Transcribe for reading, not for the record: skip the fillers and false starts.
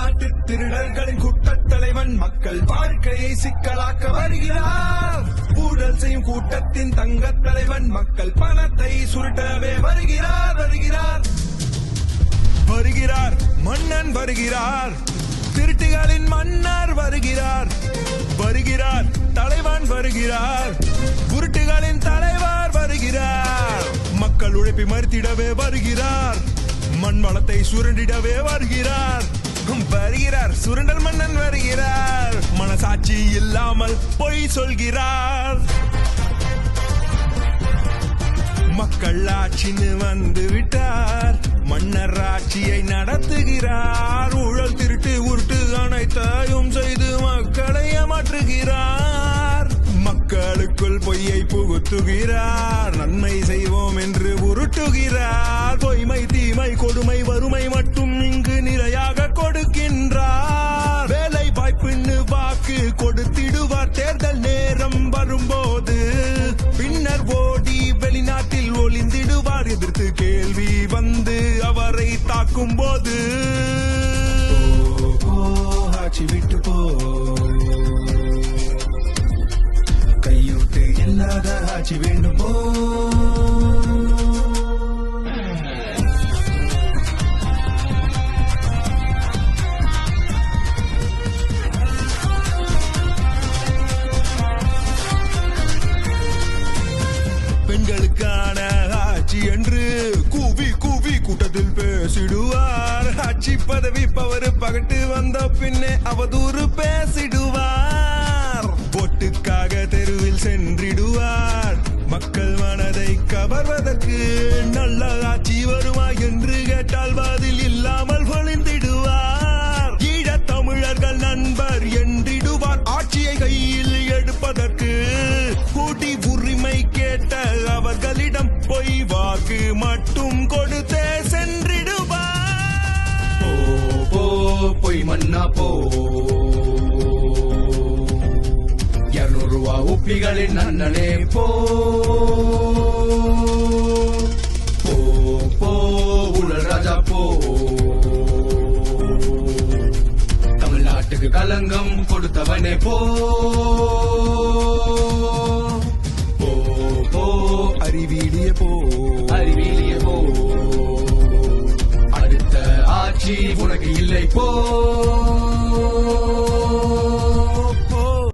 தமிழ்நாட்டு திருடர்களின் கூட்டத் தலைவன் மக்கள் வாழ்க்கையை சிக்கலாக்க வருகிறார். ஊழல் செய்யும் கூட்டத்தின் தங்கத் தலைவன் மக்கள் பணத்தை சுருட்டவே வருகிறார் வருகிறார் வருகிறார் மன்னன் வருகிறார். திருட்டுகளின் மன்னர் வருகிறார் வருகிறார். தலைவன் வருகிறார். உருட்டுகளின் தலைவர் வருகிறார். மக்கள் உழைப்பை மறுத்திடவே வருகிறார். மண் வளத்தை சுரண்டிடவே வருகிறார் வருகிறார். சுரண்டல் மன்னன் வருகிறார். மனசாட்சி இல்லாமல் பொய் சொல்கிறார். மக்கள் ஆட்சின்னு வந்து விட்டார். மன்னர் ஆட்சியை நடத்துகிறார். ஊழல் திருட்டு உருட்டு அனைத்தையும் செய்து மக்களை ஏமாற்றுகிறார். மக்களுக்குள் பொய்யை புகுத்துகிறார். நன்மை செய்வோம் என்று உருட்டுகிறார். பொய்மை தீமை கொடுமை வறுமை மட்டும் இங்கு நிலையாக கொடுக்கின்றார். வேலை வாய்ப்புன்னு வாக்கு கொடுத்திடுவார். தேர்தல் நேரம் வரும்போது பின்னர் ஓடி வெளிநாட்டில் ஒளிந்திடுவார். எதிர்த்து கேள்வி வந்து அவரை தாக்கும் போது ஆட்சி விட்டு போ, கையூட்டு இல்லாத ஆட்சி வேண்டும் போ. பெண்களுக்கான ஆட்சி என்று கூவி கூவி கூட்டத்தில் பேசிடுவார். ஆட்சி பதவி பவர் பகட்டு வந்த பின்னே அவதூறு பேசிடுவார். ஓட்டுக்காக தெருவில் சென்றிடுவார். மக்கள் மனதை கவர்வதற்கு நல்ல ஆட்சி வருமா என்று கேட்டால் பதில் இல்லாமல் பொழிந்திடுவார். ஈழத் தமிழர்கள் நண்பர் என்றிடுவார். ஆட்சியை கையில் எடுப்பதற்கு கூட்டி உரிமை கேட்ட அவர்களிடம் பொய் வாக்கு மட்டும் கொடுத்தே சென்றிடுவார். போ பொய் மன்னா போ, 200 ரூபா உப்பிகளின் அண்ணனே போ போ ஊழல் ராஜா போ. தமிழ்நாட்டுக்கு களங்கம் கொடுத்தவனே போ அறிவிலிய போ அறிவிலிய போ. அடுத்த ஆட்சி உனக்கு இல்லை போ.